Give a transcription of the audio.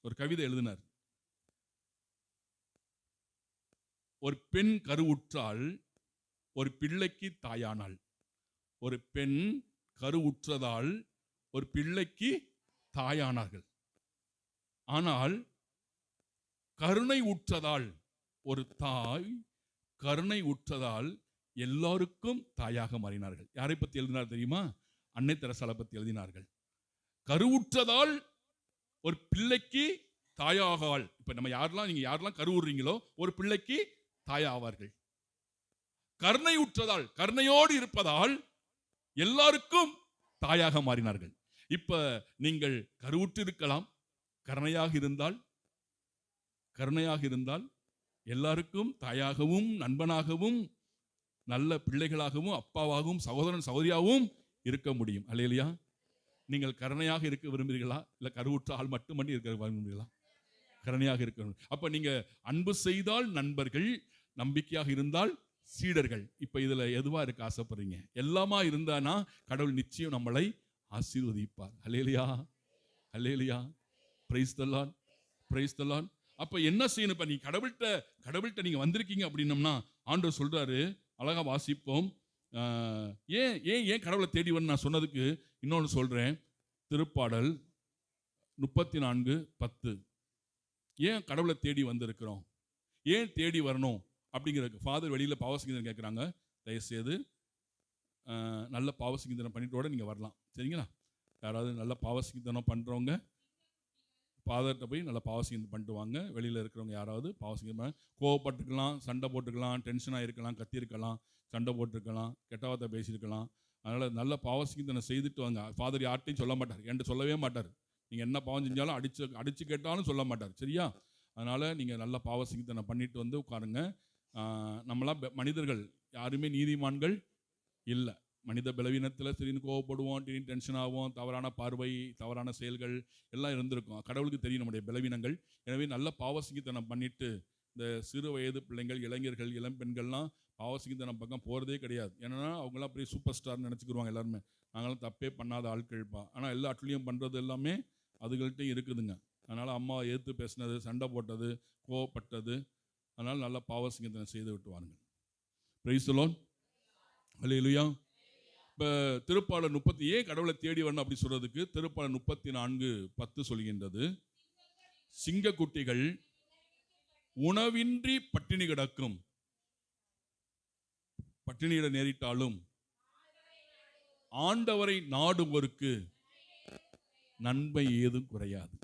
ஒரு கவிதை எழுதினார். ஒரு பெண் கருவுற்றால் ஒரு பிள்ளைக்கு தாயானாள். ஒரு பெண் கருவுற்றதால் ஒரு பிள்ளைக்கு தாயானார்கள். ஆனால் கருணை உற்றதால் ஒரு தாய் கருணை உற்றதால் எல்லாருக்கும் தாயாக மாறினார்கள். யாரை பத்தி எழுதினார் தெரியுமா? அன்னை தெரசாலை பத்தி எழுதினார்கள். கருவுற்றதால் ஒரு பிள்ளைக்கு தாயாகாள். இப்ப நம்ம நீங்க யாரெல்லாம் கருவுறீங்களோ ஒரு பிள்ளைக்கு தாயாவார்கள். கருணை உற்றதால், கருணையோடு இருப்பதால் எல்லாருக்கும் தாயாக மாறினார்கள். இப்ப நீங்கள் கருவுற்று இருக்கலாம், கருணையாக இருந்தால் எல்லாருக்கும் தாயாகவும் நண்பனாகவும் நல்ல பிள்ளைகளாகவும் அப்பாவாகவும் சகோதரன் சகோதரியாகவும் இருக்க முடியும். அல்லேலூயா. நீங்கள் கருணையாக இருக்க விரும்புகிறீர்களா? இல்ல கருவுற்ற ஆள் மட்டும் இருக்க விரும்புகிறீர்களா? கருணையாக இருக்க. அப்ப நீங்க அன்பு செய்தால் நண்பர்கள், நம்பிக்கையாக இருந்தால் சீடர்கள். இப்ப இதுல எதுவா இருக்க ஆசைப்படுறீங்க? எல்லாமா இருந்தானா கடவுள் நிச்சயம் நம்மளை ஆசீர்வதிப்பார். Hallelujah, hallelujah. Praise the Lord, praise the Lord. அப்ப என்ன செய்யணும்? இப்ப நீ கடவுள்கிட்ட நீங்க வந்திருக்கீங்க அப்படின்னம்னா ஆண்டவர் சொல்றாரு, அழகா வாசிப்போம். ஏன் கடவுளை தேடி வரணும் நான் சொன்னதுக்கு இன்னொன்று சொல்றேன். திருப்பாடல் 34:10. ஏன் கடவுளை தேடி வந்திருக்கிறோம், ஏன் தேடி வரணும் அப்படிங்கிறதுக்கு ஃபாதர் வெளியில் பாவசங்கீதனம் கேட்குறாங்க. தயவுசெய்து நல்ல பாவசங்கீதனம் பண்ணிட்டோட நீங்கள் வரலாம், சரிங்களா? யாராவது நல்ல பாவசங்கீதனம் பண்ணுறவங்க ஃபாதர்கிட்ட போய் நல்ல பாவசங்கீதம் பண்ணிட்டு வாங்க. வெளியில் இருக்கிறவங்க யாராவது பாவசங்கீதம் கோவப்பட்டுக்கலாம், சண்டை போட்டுக்கலாம், டென்ஷனாக இருக்கலாம், கத்திருக்கலாம், சண்டை போட்டிருக்கலாம், கெட்டவார்த்தை பேசியிருக்கலாம். அதனால் நல்ல பாவசங்கீதனை செய்துட்டு வாங்க. ஃபாதர் யார்ட்டையும் சொல்ல மாட்டார், என்கிட்ட சொல்லவே மாட்டார். நீங்கள் என்ன பாவம் செஞ்சாலும் அடித்து கேட்டாலும் சொல்ல மாட்டார், சரியா? அதனால் நீங்கள் நல்ல பாவசங்கீதனை பண்ணிட்டு வந்து உட்காருங்க. நம்மளாம் மனிதர்கள், யாருமே நீதிமான்கள் இல்லை. மனித பலவீனத்தில் திடீர்னு கோவப்படுவோம், திடீர்னு டென்ஷன் ஆகும், தவறான பார்வை, தவறான செயல்கள் எல்லாம் இருந்திருக்கும். கடவுளுக்கு தெரியும் நம்முடைய பலவீனங்கள். எனவே நல்ல பாவசங்கீதனம் பண்ணிட்டு, இந்த சிறு வயது பிள்ளைங்கள், இளைஞர்கள், இளம் பெண்கள்லாம் பாவசங்கீதனம் பக்கம் போகிறதே கிடையாது. ஏன்னா அவங்களாம் அப்படியே சூப்பர் ஸ்டார்னு நினச்சிக்கிடுவாங்க எல்லாருமே. நாங்களாம் தப்பே பண்ணாத ஆட்கள்ப்பா. ஆனால் எல்லா அட்லியும் பண்ணுறது எல்லாமே அதுகள்கிட்டையும் இருக்குதுங்க. அதனால் அம்மாவை எதிர்த்து பேசினது, சண்டை போட்டது, கோவப்பட்டது, அதனால் நல்ல பாவசங்கீதனம் செய்து விட்டு வாருங்கள். பிரைஸ் தி லார்ட், அல்லேலூயா. இப்போ திருப்பாடல் 30 ஏன் கடவுளை தேடி வரணும் அப்படி சொல்றதுக்கு, திருப்பாடல் 34:10 சொல்கின்றது, சிங்கக்குட்டிகள் உணவின்றி பட்டினி கிடக்கும், பட்டினியிட நேரிட்டாலும் ஆண்டவரை நாடுவோருக்கு நன்மை ஏதும் குறையாது.